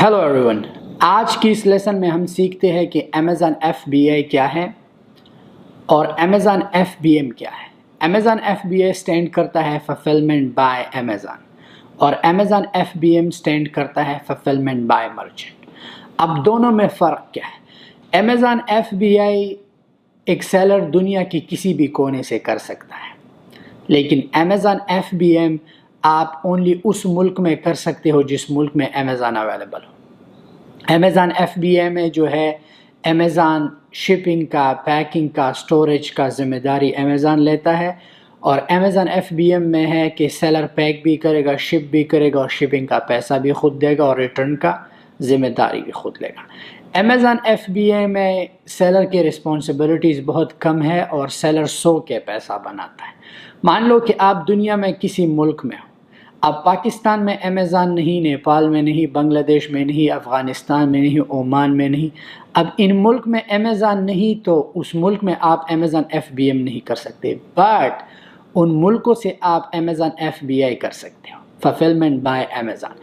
Hello everyone, आज की इस लेसन में हम सीखते हैं कि अमेज़न FBA क्या है और अमेज़न FBM क्या है। अमेज़न FBA स्टैंड करता है फुलफिलमेंट बाय अमेज़न और अमेज़न FBM स्टैंड करता है फुलफिलमेंट बाय मर्चेंट। अब दोनों में फ़र्क क्या है? अमेज़न FBA एक सेलर दुनिया की किसी भी कोने से कर सकता है, लेकिन अमेज़न FBM आप ओनली उस मुल्क में कर सकते हो जिस मुल्क में अमेज़न अवेलेबल हो। अमेज़न FBA में जो है अमेज़न शिपिंग का, पैकिंग का, स्टोरेज का ज़िम्मेदारी अमेज़न लेता है और अमेज़न FBM में है कि सेलर पैक भी करेगा, शिप भी करेगा और शिपिंग का पैसा भी खुद देगा और रिटर्न का ज़िम्मेदारी भी खुद लेगा। अमेज़न FBA में सेलर की रिस्पॉन्सिबिलिटीज़ बहुत कम है और सेलर 100 के पैसा बनाता है। मान लो कि आप दुनिया में किसी मुल्क में हो, अब पाकिस्तान में अमेज़न नहीं, नेपाल में नहीं, बांग्लादेश में नहीं, अफ़गानिस्तान में नहीं, ओमान में नहीं। अब इन मुल्क में अमेज़न नहीं तो उस मुल्क में आप अमेज़न FBM नहीं कर सकते, बट उन मुल्कों से आप अमेज़न FBA कर सकते हो, fulfilment bye Amazon.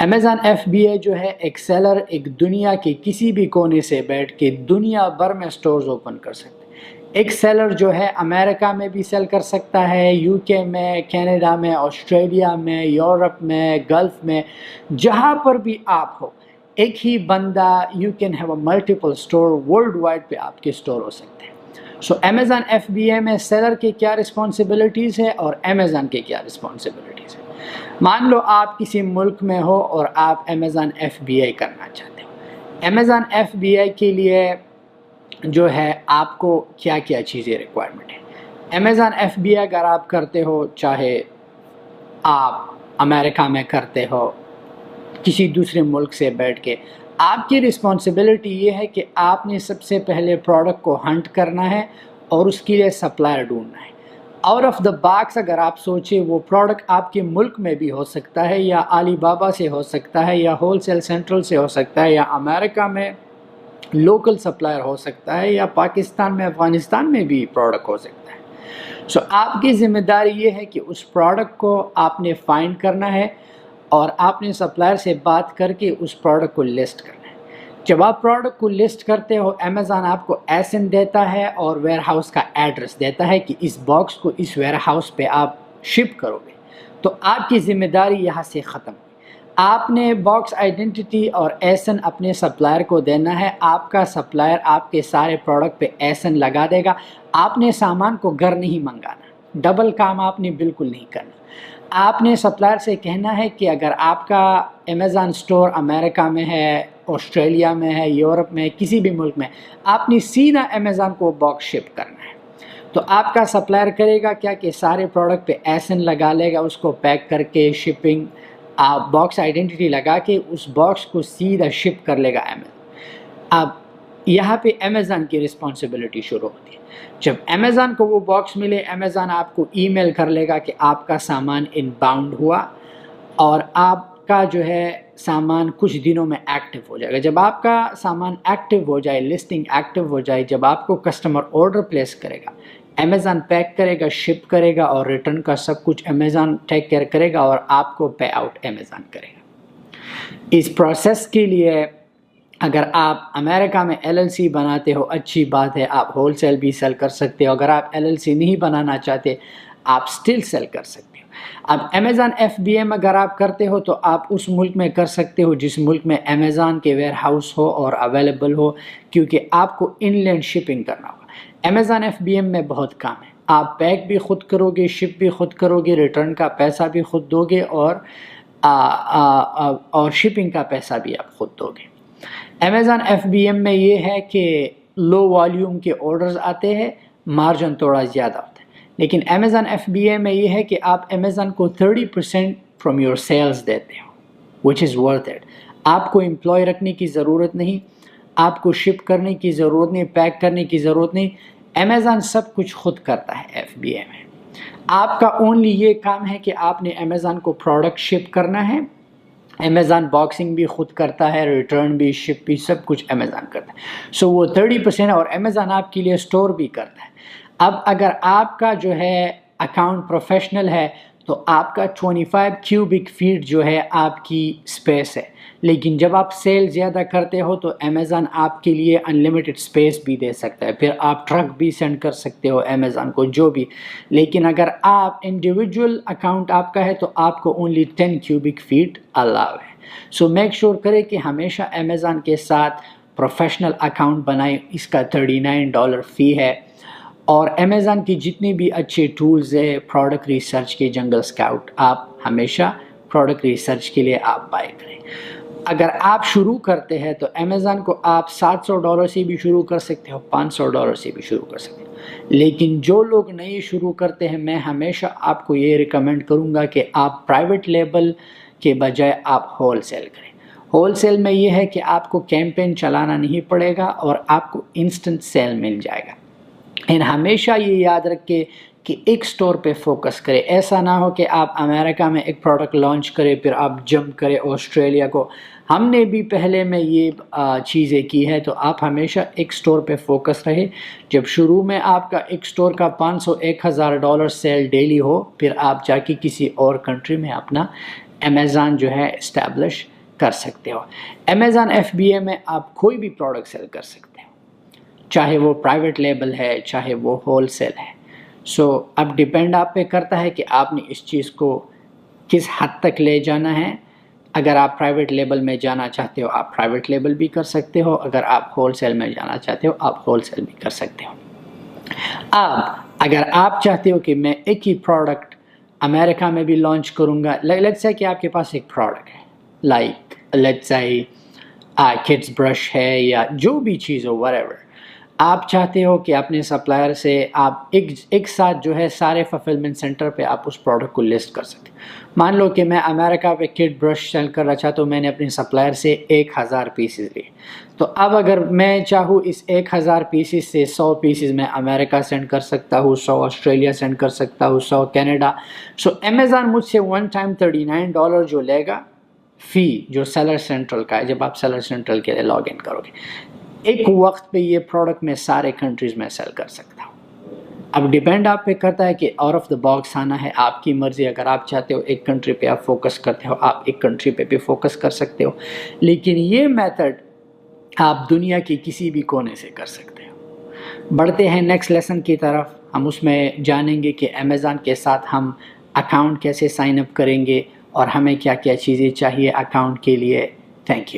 Amazon FBA जो है एक सेलर एक दुनिया के किसी भी कोने से बैठ के दुनिया भर में स्टोर्स ओपन कर सकते हैं। एक सेलर जो है अमेरिका में भी सेल कर सकता है, UK में, कनाडा में, ऑस्ट्रेलिया में, यूरोप में, गल्फ में, जहाँ पर भी आप हो, एक ही बंदा you can have a multiple store, world wide पे आपके स्टोर हो सकते हैं। सो अमेज़न FBA में सेलर के क्या रिस्पॉन्सिबिलिटीज़ है और अमेज़न के क्या रिस्पॉन्सिबिलिटीज़ है। मान लो आप किसी मुल्क में हो और आप अमेज़न FBA करना चाहते हो। अमेज़न FBA के लिए जो है आपको क्या क्या चीज़ें रिक्वायरमेंट है। अमेज़न FBA अगर आप करते हो, चाहे आप अमेरिका में करते हो, किसी दूसरे मुल्क से बैठ के, आपकी रिस्पॉन्सिबिलिटी ये है कि आपने सबसे पहले प्रोडक्ट को हंट करना है और उसके लिए सप्लायर ढूंढना है। आउट ऑफ द बॉक्स अगर आप सोचे, वो प्रोडक्ट आपके मुल्क में भी हो सकता है, या अलीबाबा से हो सकता है, या होलसेल सेंट्रल से हो सकता है, या अमेरिका में लोकल सप्लायर हो सकता है, या पाकिस्तान में, अफ़गानिस्तान में भी प्रोडक्ट हो सकता है। सो आपकी ज़िम्मेदारी ये है कि उस प्रोडक्ट को आपने फाइंड करना है और आपने सप्लायर से बात करके उस प्रोडक्ट को लिस्ट करना है। जब आप प्रोडक्ट को लिस्ट करते हो, अमेज़न आपको एसएन देता है और वेयर हाउस का एड्रेस देता है कि इस बॉक्स को इस वेयर हाउस पे आप शिप करोगे। तो आपकी ज़िम्मेदारी यहाँ से ख़त्म। आपने बॉक्स आइडेंटिटी और एसएन अपने सप्लायर को देना है। आपका सप्लायर आपके सारे प्रोडक्ट पे एसएन लगा देगा। आपने सामान को घर नहीं मंगाना, डबल काम आपने बिल्कुल नहीं करना। आपने सप्लायर से कहना है कि अगर आपका अमेज़न स्टोर अमेरिका में है, ऑस्ट्रेलिया में है, यूरोप में है, किसी भी मुल्क में, आपने सीधा अमेज़न को बॉक्स शिप करना है। तो आपका सप्लायर करेगा क्या कि सारे प्रोडक्ट पे एसएन लगा लेगा, उसको पैक करके शिपिंग आप बॉक्स आइडेंटिटी लगा के उस बॉक्स को सीधा शिप कर लेगा अमेज़न। अब यहाँ पे अमेज़न की रिस्पॉन्सिबिलिटी शुरू होती है। जब अमेज़न को वो बॉक्स मिले, अमेज़न आपको ईमेल कर लेगा कि आपका सामान इनबाउंड हुआ और आपका जो है सामान कुछ दिनों में एक्टिव हो जाएगा। जब आपका सामान एक्टिव हो जाए, लिस्टिंग एक्टिव हो जाए, जब आपको कस्टमर ऑर्डर प्लेस करेगा, अमेज़न पैक करेगा, शिप करेगा और रिटर्न का सब कुछ अमेज़न टेक केयर करेगा और आपको पे आउट अमेज़न करेगा। इस प्रोसेस के लिए अगर आप अमेरिका में LLC बनाते हो, अच्छी बात है, आप होलसेल भी सेल कर सकते हो। अगर आप LLC नहीं बनाना चाहते, आप स्टिल सेल कर सकते हो। अब अमेज़न FBM अगर आप करते हो तो आप उस मुल्क में कर सकते हो जिस मुल्क में अमेज़न के वेयर हाउस हो और अवेलेबल हो, क्योंकि आपको इनलैंड शिपिंग करना होगा। अमेज़न FBM में बहुत काम है। आप पैक भी खुद करोगे, शिप भी खुद करोगे, रिटर्न का पैसा भी खुद दोगे और शिपिंग का पैसा भी आप खुद दोगे। अमेज़न FBM में ये है कि लो वॉल्यूम के ऑर्डर्स आते हैं, मार्जिन थोड़ा ज़्यादा होता है, लेकिन अमेज़न FBA में ये है कि आप अमेज़न को 30% फ्रॉम योर सेल्स देते हो, विच इज़ वर्थ इट। आपको एम्प्लॉय रखने की ज़रूरत नहीं, आपको शिप करने की ज़रूरत नहीं, पैक करने की ज़रूरत नहीं। अमेज़न सब कुछ खुद करता है FBA में। आपका ओनली ये काम है कि आपने अमेज़न को प्रोडक्ट शिप करना है। अमेज़न बॉक्सिंग भी खुद करता है, रिटर्न भी, शिप भी, सब कुछ अमेज़न करता है। सो वो 30% और अमेज़न आपके लिए स्टोर भी करता है। अब अगर आपका जो है अकाउंट प्रोफेशनल है तो आपका 25 क्यूबिक फीट जो है आपकी स्पेस है, لیکن جب آپ سیل زیادہ کرتے ہو تو امیزون آپ کے لیے انلمیٹڈ اسپیس بھی دے سکتا ہے، پھر آپ ٹرک بھی سینڈ کر سکتے ہو امیزون کو، جو بھی. لیکن اگر آپ انڈیویجول اکاؤنٹ آپ کا ہے تو آپ کو اونلی 10 کیوبک فیٹ الاؤ ہے. سو میک شور کرے کہ ہمیشہ امیزون کے ساتھ پروفیشنل اکاؤنٹ بنائیں. اس کا $39 فی ہے. اور امیزون کی جتنی بھی اچھے ٹولز ہے، پروڈکٹ ریسرچ کے جنگل اسکاؤٹ، آپ ہمیشہ پروڈکٹ ریسرچ کے لیے آپ بائی کریں. اگر آپ شروع کرتے ہیں تو امیزون کو آپ $700 سے بھی شروع کر سکتے ہو، $500 سے بھی شروع کر سکتے ہو. لیکن جو لوگ نئے شروع کرتے ہیں، میں ہمیشہ آپ کو یہ ریکمینڈ کروں گا کہ آپ پرائیویٹ لیبل کے بجائے آپ ہول سیل کریں. ہول سیل میں یہ ہے کہ آپ کو کیمپین چلانا نہیں پڑے گا اور آپ کو انسٹنٹ سیل مل جائے گا. ہمیشہ یہ یاد رکھیں کہ ایک سٹور پہ فوکس کرے. ایسا نہ ہو کہ آپ امریکہ میں ایک پروڈکٹ لانچ کرے پھر آپ جمپ کرے آسٹریلیا کو. ہم نے بھی پہلے میں یہ چیزیں کی ہے. تو آپ ہمیشہ ایک سٹور پہ فوکس رہے. جب شروع میں آپ کا ایک سٹور کا $500-1000 سیل ڈیلی ہو، پھر آپ جا کے کسی اور کنٹری میں اپنا امیزون جو ہے اسٹیبلش کر سکتے ہو. امیزون FBA میں آپ کوئی بھی پروڈکٹ سیل کر سکتے ہو، چاہے وہ پرائیویٹ لیبل ہے چاہے وہ ہول سیل ہے. سو اب ڈیپینڈ آپ پہ کرتا ہے کہ آپ نے اس چیز کو کس حد تک لے جانا ہے. اگر آپ پرائیویٹ لیبل میں جانا چاہتے ہو آپ پرائیویٹ لیبل بھی کر سکتے ہو، اگر آپ ہول سیل میں جانا چاہتے ہو آپ ہول سیل بھی کر سکتے ہو. اب اگر آپ چاہتے ہو کہ میں ایک ہی پروڈکٹ امریکہ میں بھی لانچ کروں گا، لیٹس سے کہ آپ کے پاس ایک پروڈکٹ ہے like let's say kids brush ہے یا جو بھی چیز ہو whatever، آپ چاہتے ہو کہ اپنے سپلائر سے آپ ایک ساتھ جو ہے سارے فلفلمنٹ سینٹر پہ آپ اس پروڈکٹ کو لسٹ کر سکتے. مان لو کہ میں امریکہ پہ کڈ برش سیل کر رہا تو میں نے اپنے سپلائر سے 1000 پیسز لیے. تو اب اگر میں چاہوں اس 1000 پیسز سے 100 پیسز میں امریکہ سینڈ کر سکتا ہوں، 100 آسٹریلیا سینڈ کر سکتا ہوں، 100 کینیڈا. سو امیزون مجھ سے ون ٹائم $39 جو لے گا فی، جو سیلر سینٹرل کا ہے. جب آپ سیلر سینٹرل کے لیے لاگ ان کرو گے، ایک وقت پہ یہ پروڈکٹ میں سارے کنٹریز میں سیل کر سکتا ہوں. اب ڈیپینڈ آپ پہ کرتا ہے کہ آؤٹ آف دا باکس آنا ہے، آپ کی مرضی. اگر آپ چاہتے ہو ایک کنٹری پہ آپ فوکس کرتے ہو آپ ایک کنٹری پہ بھی فوکس کر سکتے ہو. لیکن یہ میتھڈ آپ دنیا کے کسی بھی کونے سے کر سکتے ہو. بڑھتے ہیں نیکسٹ لیسن کی طرف. ہم اس میں جانیں گے کہ امیزون کے ساتھ ہم اکاؤنٹ کیسے سائن اپ کریں گے اور ہمیں کیا کیا چیزیں چاہیے اکاؤنٹ کے لیے. Thank you.